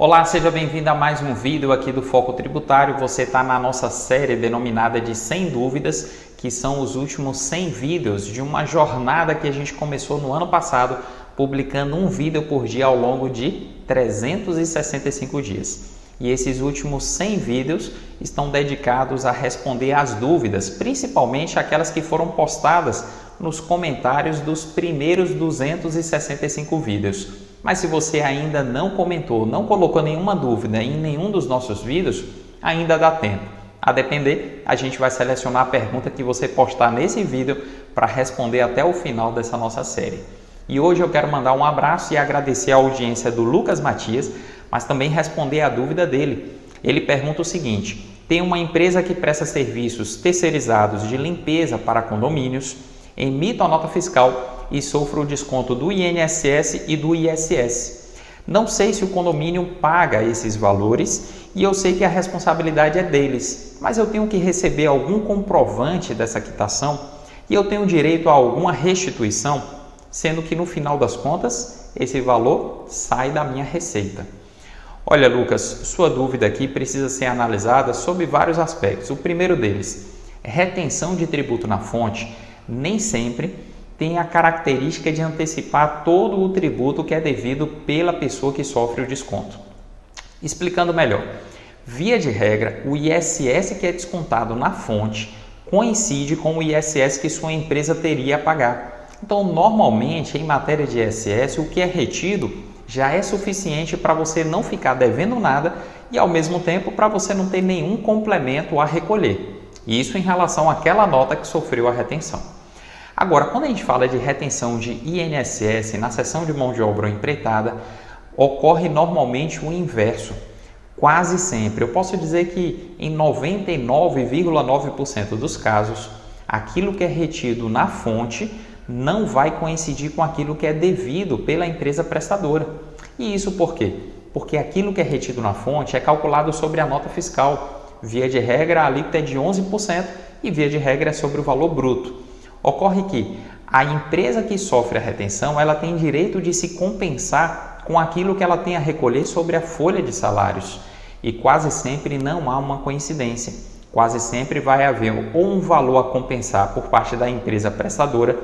Olá, seja bem-vindo a mais um vídeo aqui do Foco Tributário. Você está na nossa série denominada de 100 dúvidas, que são os últimos 100 vídeos de uma jornada que a gente começou no ano passado, publicando um vídeo por dia ao longo de 365 dias. E esses últimos 100 vídeos estão dedicados a responder às dúvidas, principalmente aquelas que foram postadas nos comentários dos primeiros 265 vídeos. Mas se você ainda não comentou, não colocou nenhuma dúvida em nenhum dos nossos vídeos, ainda dá tempo. A depender, a gente vai selecionar a pergunta que você postar nesse vídeo para responder até o final dessa nossa série. E hoje eu quero mandar um abraço e agradecer a audiência do Lucas Matias, mas também responder a dúvida dele. Ele pergunta o seguinte: tem uma empresa que presta serviços terceirizados de limpeza para condomínios, emito a nota fiscal e sofro o desconto do INSS e do ISS. Não sei se o condomínio paga esses valores e eu sei que a responsabilidade é deles, mas eu tenho que receber algum comprovante dessa quitação e eu tenho direito a alguma restituição, sendo que no final das contas esse valor sai da minha receita. Olha, Lucas, sua dúvida aqui precisa ser analisada sob vários aspectos. O primeiro deles, retenção de tributo na fonte, nem sempre tem a característica de antecipar todo o tributo que é devido pela pessoa que sofre o desconto. Explicando melhor, via de regra, o ISS que é descontado na fonte coincide com o ISS que sua empresa teria a pagar. Então, normalmente, em matéria de ISS, o que é retido já é suficiente para você não ficar devendo nada e, ao mesmo tempo, para você não ter nenhum complemento a recolher. Isso em relação àquela nota que sofreu a retenção. Agora, quando a gente fala de retenção de INSS na seção de mão de obra ou empreitada, ocorre normalmente o inverso. Quase sempre, eu posso dizer que em 99,9% dos casos, aquilo que é retido na fonte não vai coincidir com aquilo que é devido pela empresa prestadora. E isso por quê? Porque aquilo que é retido na fonte é calculado sobre a nota fiscal. Via de regra, a alíquota é de 11% e via de regra é sobre o valor bruto. Ocorre que a empresa que sofre a retenção, ela tem direito de se compensar com aquilo que ela tem a recolher sobre a folha de salários. E quase sempre não há uma coincidência. Quase sempre vai haver ou um valor a compensar por parte da empresa prestadora,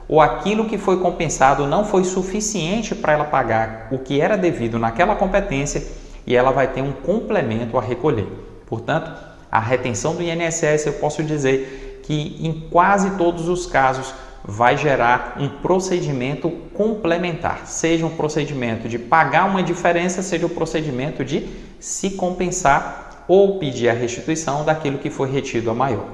ou aquilo que foi compensado não foi suficiente para ela pagar o que era devido naquela competência e ela vai ter um complemento a recolher. Portanto, a retenção do INSS, eu posso dizer que em quase todos os casos vai gerar um procedimento complementar, seja um procedimento de pagar uma diferença, seja o procedimento de se compensar ou pedir a restituição daquilo que foi retido a maior.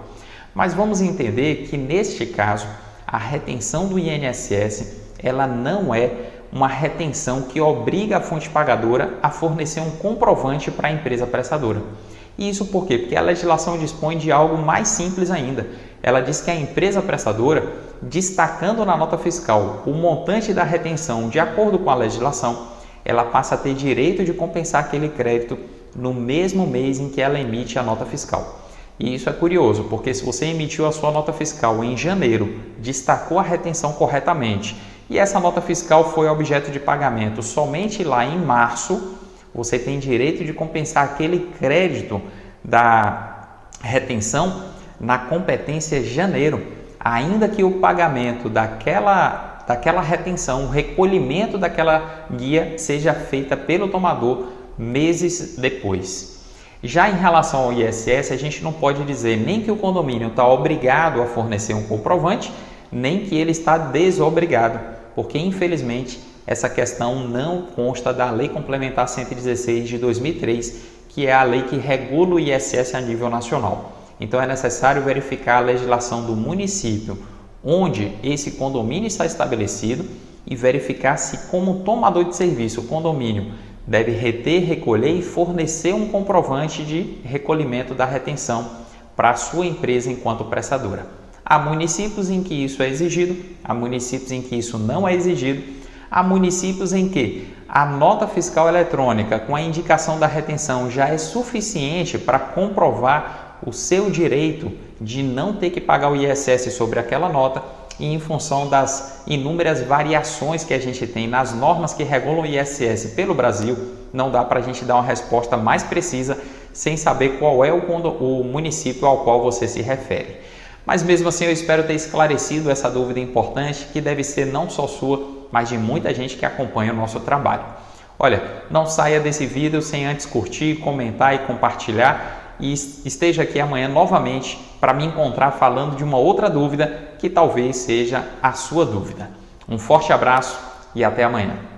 Mas vamos entender que neste caso, a retenção do INSS, ela não é uma retenção que obriga a fonte pagadora a fornecer um comprovante para a empresa prestadora. E isso por quê? Porque a legislação dispõe de algo mais simples ainda. Ela diz que a empresa prestadora, destacando na nota fiscal o montante da retenção de acordo com a legislação, ela passa a ter direito de compensar aquele crédito no mesmo mês em que ela emite a nota fiscal. E isso é curioso, porque se você emitiu a sua nota fiscal em janeiro, destacou a retenção corretamente e essa nota fiscal foi objeto de pagamento somente lá em março, você tem direito de compensar aquele crédito da retenção na competência janeiro, ainda que o pagamento daquela retenção, o recolhimento daquela guia seja feita pelo tomador meses depois. Já em relação ao ISS, a gente não pode dizer nem que o condomínio está obrigado a fornecer um comprovante, nem que ele está desobrigado, porque infelizmente essa questão não consta da Lei Complementar 116 de 2003, que é a lei que regula o ISS a nível nacional. Então é necessário verificar a legislação do município onde esse condomínio está estabelecido e verificar se, como tomador de serviço, o condomínio deve reter, recolher e fornecer um comprovante de recolhimento da retenção para a sua empresa enquanto prestadora. Há municípios em que isso é exigido, há municípios em que isso não é exigido. Há municípios em que a nota fiscal eletrônica com a indicação da retenção já é suficiente para comprovar o seu direito de não ter que pagar o ISS sobre aquela nota e em função das inúmeras variações que a gente tem nas normas que regulam o ISS pelo Brasil, não dá para a gente dar uma resposta mais precisa sem saber qual é o município ao qual você se refere. Mas mesmo assim eu espero ter esclarecido essa dúvida importante que deve ser não só sua, mas de muita gente que acompanha o nosso trabalho. Olha, não saia desse vídeo sem antes curtir, comentar e compartilhar e esteja aqui amanhã novamente para me encontrar falando de uma outra dúvida que talvez seja a sua dúvida. Um forte abraço e até amanhã.